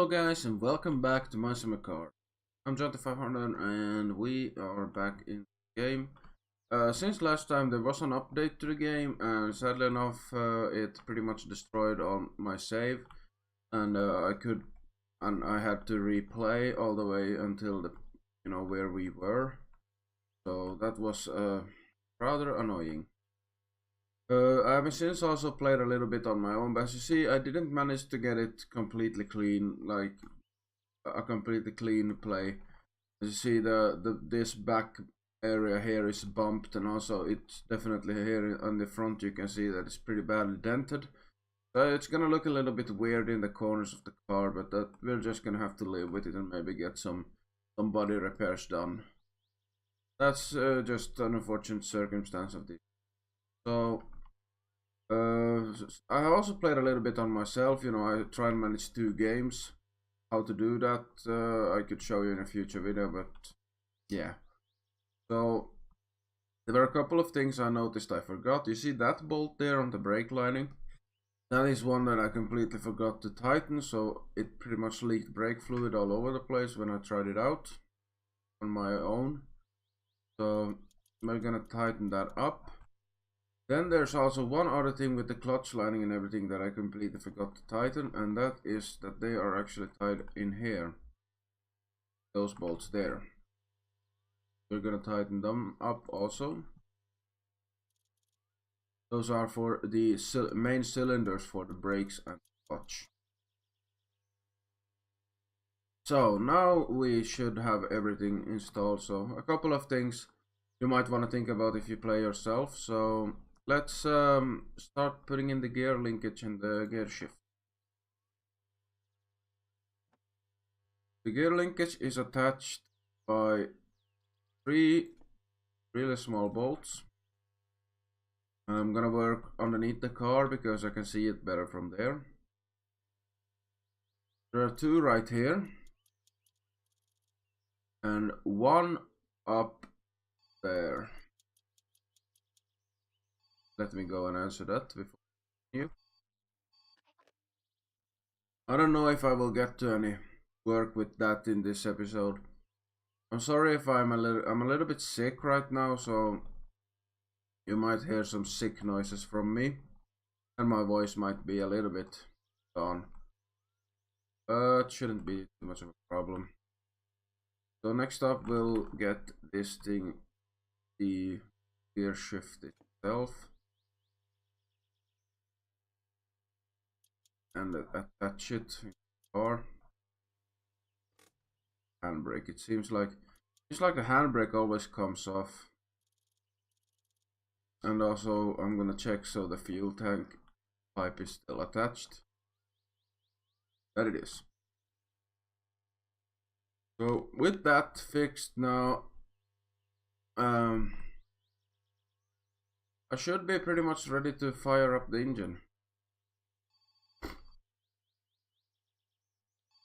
Hello guys and welcome back to my summer car. I'm Jontti 500 and we are back in the game. Since last time there was an update to the game and sadly enough it pretty much destroyed all my save and I had to replay all the way until where we were. So that was rather annoying. I have since also played a little bit on my own, but as you see, I didn't manage to get it completely clean, like a completely clean play. As you see, this back area here is bumped, and also it's definitely here on the front you can see that it's pretty badly dented. So it's gonna look a little bit weird in the corners of the car, but that we're just gonna have to live with it and maybe get some body repairs done. That's just an unfortunate circumstance of this. So. I have also played a little bit on myself, I try and manage 2 games. How to do that, I could show you in a future video, but yeah. So, there were a couple of things I noticed I forgot. You see that bolt there on the brake lining? That is one that I completely forgot to tighten, so it pretty much leaked brake fluid all over the place when I tried it out on my own. So, we're gonna tighten that up. Then there's also one other thing with the clutch lining and everything that I completely forgot to tighten, and that is that they are actually tied in here. Those bolts there. We're gonna tighten them up also. Those are for the main cylinders for the brakes and clutch. So now we should have everything installed. So a couple of things you might want to think about if you play yourself. So let's start putting in the gear linkage and the gear shift. The gear linkage is attached by 3 really small bolts. I'm gonna work underneath the car because I can see it better from there. There are 2 right here and 1 up there. Let me go and answer that before you. I don't know if I will get to any work with that in this episode. I'm sorry if I'm a little bit sick right now, so you might hear some sick noises from me, and my voice might be a little bit gone, but shouldn't be too much of a problem. So next up we'll get this thing, the gear shift itself, and attach it in the car. Handbrake. It seems like the handbrake always comes off. And also I'm gonna check so the fuel tank pipe is still attached. That it is. So with that fixed now, I should be pretty much ready to fire up the engine.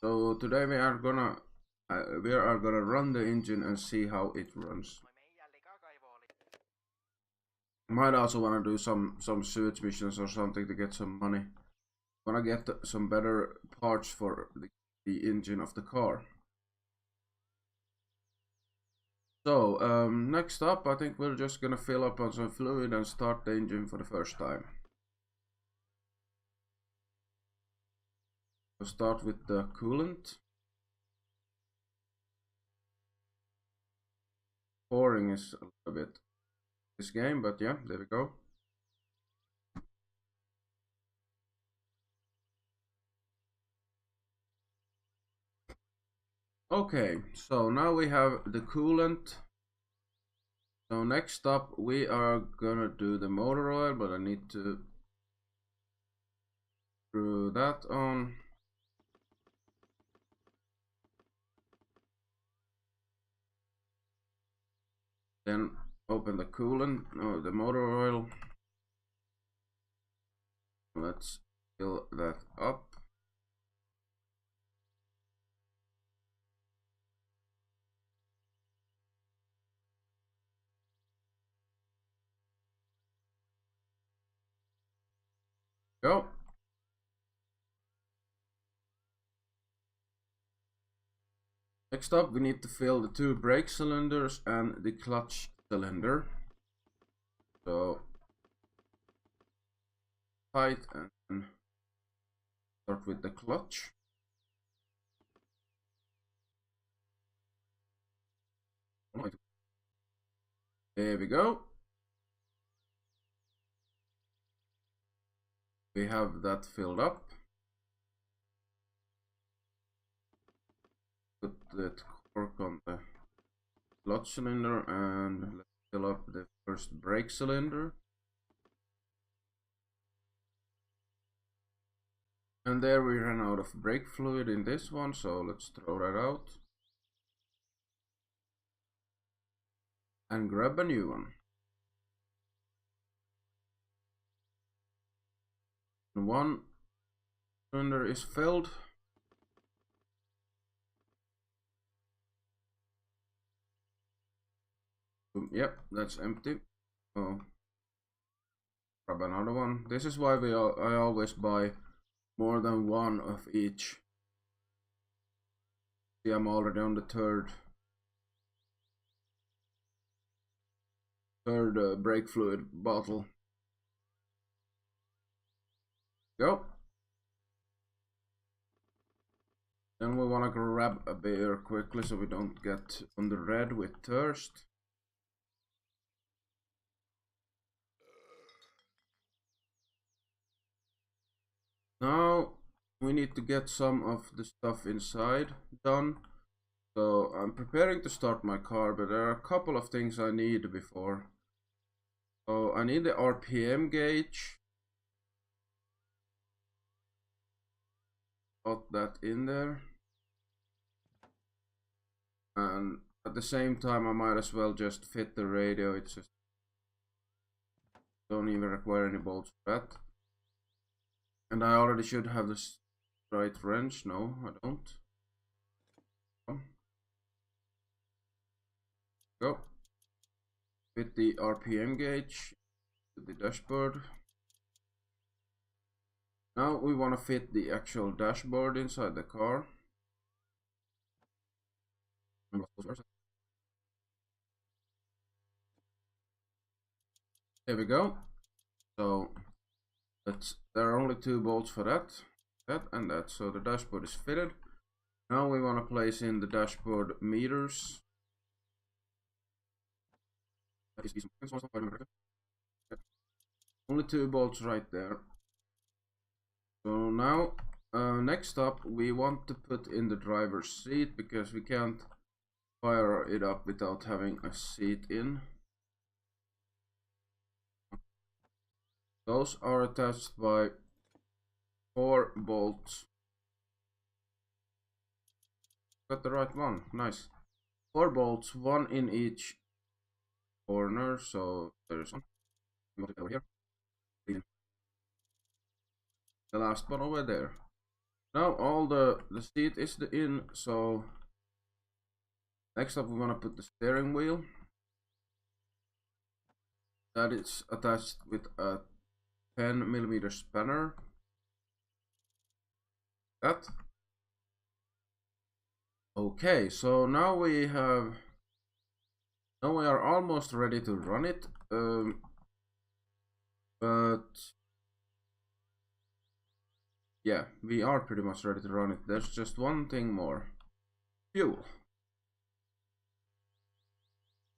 So today we are gonna run the engine and see how it runs. Might also want to do some sewage missions or something to get some money. Wanna get some better parts for the engine of the car. So next up, I think we're just gonna fill up on some fluid and start the engine for the first time. We'll start with the coolant. Pouring is a little bit this game, but yeah, there we go. Okay, so now we have the coolant. So next up we are gonna do the motor oil, but I need to screw that on. Then open the coolant, or the motor oil. Let's fill that up. Go. Next up, we need to fill the 2 brake cylinders and the clutch cylinder. So, tight and start with the clutch. There we go. We have that filled up. Put the cork on the clutch cylinder and let's fill up the first brake cylinder. And there we ran out of brake fluid in this one, so let's throw that out. And grab a new one. And one cylinder is filled. Yep, that's empty. So grab another one. This is why I always buy more than one of each. See, I'm already on the third brake fluid bottle. Go. Then we want to grab a beer quickly so we don't get on the red with thirst. Now we need to get some of the stuff inside done. So I'm preparing to start my car, but there are a couple of things I need before. So I need the RPM gauge. Got that in there. And at the same time I might as well just fit the radio. It's just don't even require any bolts for that. And I already should have this right wrench. No, I don't. Go. Fit the RPM gauge to the dashboard. Now we want to fit the actual dashboard inside the car. There we go. So there are only 2 bolts for that and that. So the dashboard is fitted. Now we want to place in the dashboard meters. Only 2 bolts right there. So now next up we want to put in the driver's seat because we can't fire it up without having a seat in. Those are attached by 4 bolts. Got the right one, nice. 4 bolts, 1 in each corner, so there's one over here. The last one over there. Now all the seat is in, so next up we want to put the steering wheel. That is attached with a 10mm spanner. That. Okay, so now we are almost ready to run it. But yeah, we are pretty much ready to run it. There's just one thing more. Fuel.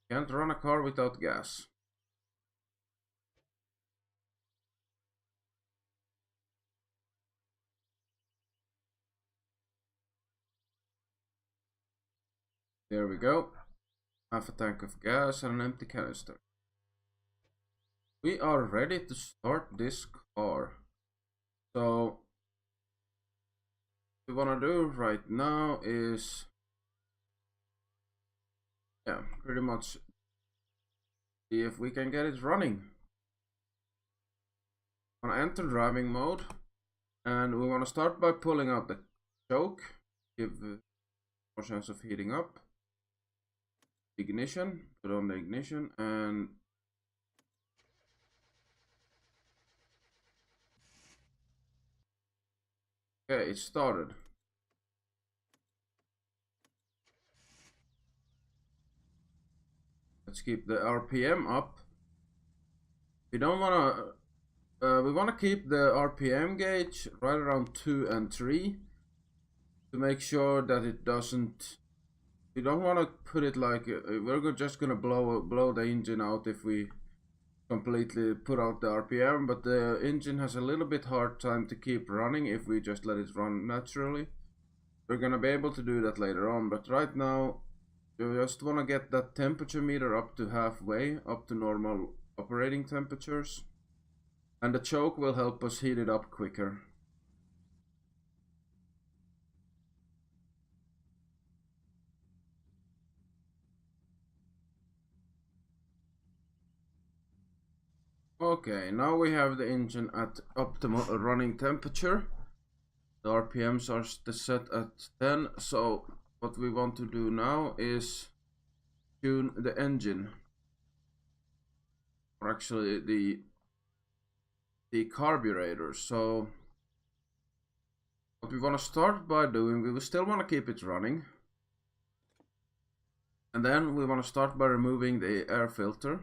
Can't run a car without gas. There we go. Half a tank of gas and an empty canister. We are ready to start this car. So what we want to do right now is pretty much see if we can get it running. I want to enter driving mode and we want to start by pulling out the choke, give more chance of heating up. Ignition, put on the ignition and okay, it started. Let's keep the RPM up. We don't wanna. We wanna keep the RPM gauge right around 2 and 3 to make sure that it doesn't. We don't want to put it like we're just gonna blow the engine out if we completely put out the RPM, but the engine has a little bit hard time to keep running if we just let it run naturally. We're gonna be able to do that later on, but right now you just want to get that temperature meter up to halfway, up to normal operating temperatures, and the choke will help us heat it up quicker. Okay, now we have the engine at optimal running temperature. The RPMs are set at 10, so what we want to do now is tune the engine, or actually the carburetor. So what we want to start by doing, we will still want to keep it running, and then we want to start by removing the air filter.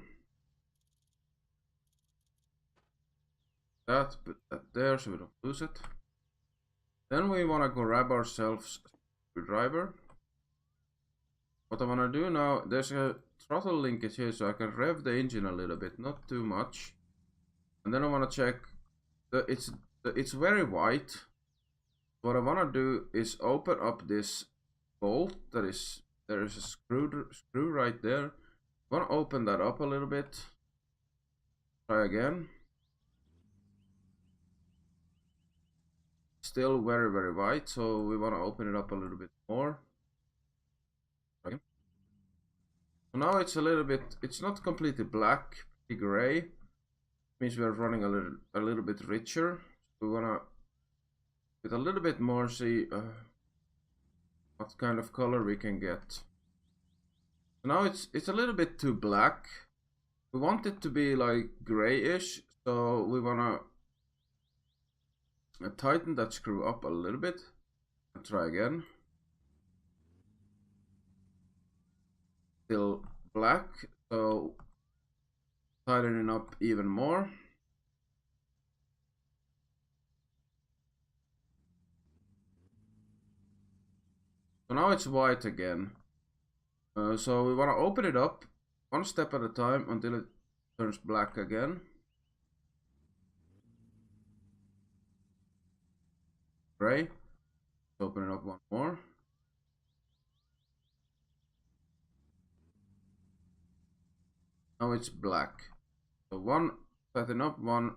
Put that there so we don't lose it. Then we want to grab ourselves a screwdriver. What I want to do now, there's a throttle linkage here so I can rev the engine a little bit, not too much. And then I want to check that it's very white. What I want to do is open up this bolt there is a screw right there. I want to open that up a little bit. Try again. Still very white, so we want to open it up a little bit more. Okay. So now it's a little bit, it's not completely black, pretty gray. Means we're running a little bit richer. We want to with a little bit more see what kind of color we can get. So now it's a little bit too black. We want it to be like grayish, so we want to tighten that screw up a little bit and try again. Still black, so tightening up even more. So now it's white again. So we want to open it up one step at a time until it turns black again. Gray. Open it up one more. Now it's black. So one, tighten up one.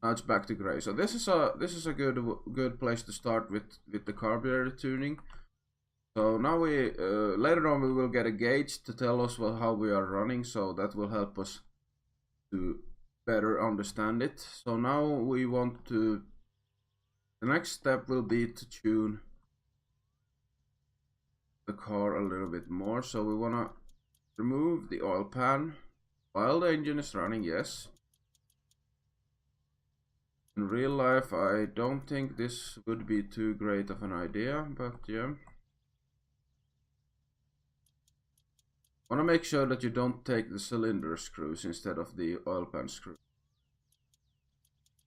Now it's back to gray. So this is a good place to start with the carburetor tuning. So now we later on we will get a gauge to tell us how we are running. So that will help us to better understand it. So now we want to. The next step will be to tune the car a little bit more. So we want to remove the oil pan while the engine is running. Yes. In real life, I don't think this would be too great of an idea, but yeah. Want to make sure that you don't take the cylinder screws instead of the oil pan screw.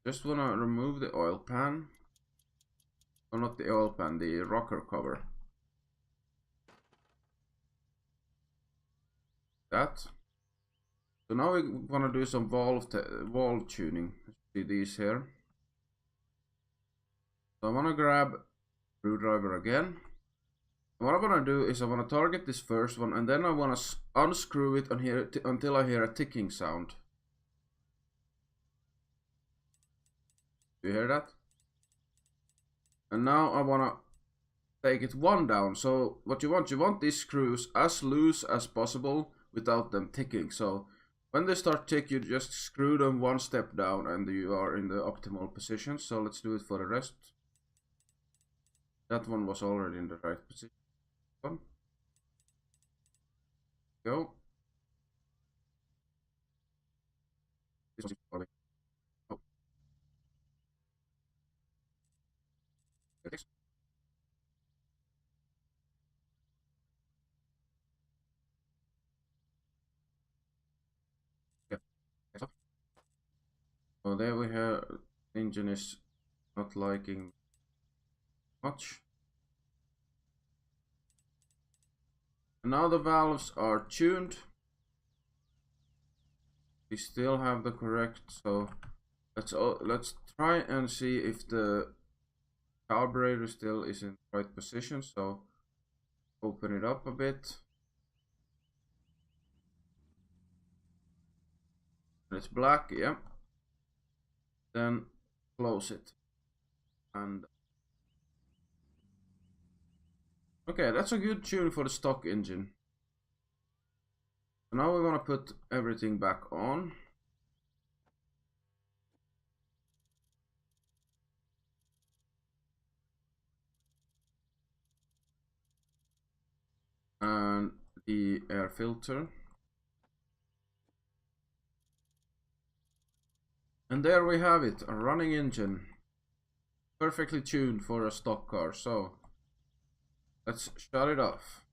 Just want to remove the oil pan. Or not the oil pan, the rocker cover. That. So now we want to do some valve tuning. See these here. So I want to grab screwdriver again. What I want to do is I want to target this first one, and then I want to unscrew it on here until I hear a ticking sound. Do you hear that? And now I want to take it one down. So what you want these screws as loose as possible without them ticking. So when they start tick, you just screw them one step down and you are in the optimal position. So let's do it for the rest. That one was already in the right position. Go. Oh. So there we have, engine is not liking much. And now the valves are tuned. We still have the correct, so let's try and see if the carburetor still is in the right position. So open it up a bit. It's black, yeah. Then close it. And okay, that's a good tune for the stock engine. So now we're gonna put everything back on. And the air filter. And there we have it, a running engine. Perfectly tuned for a stock car. So let's shut it off.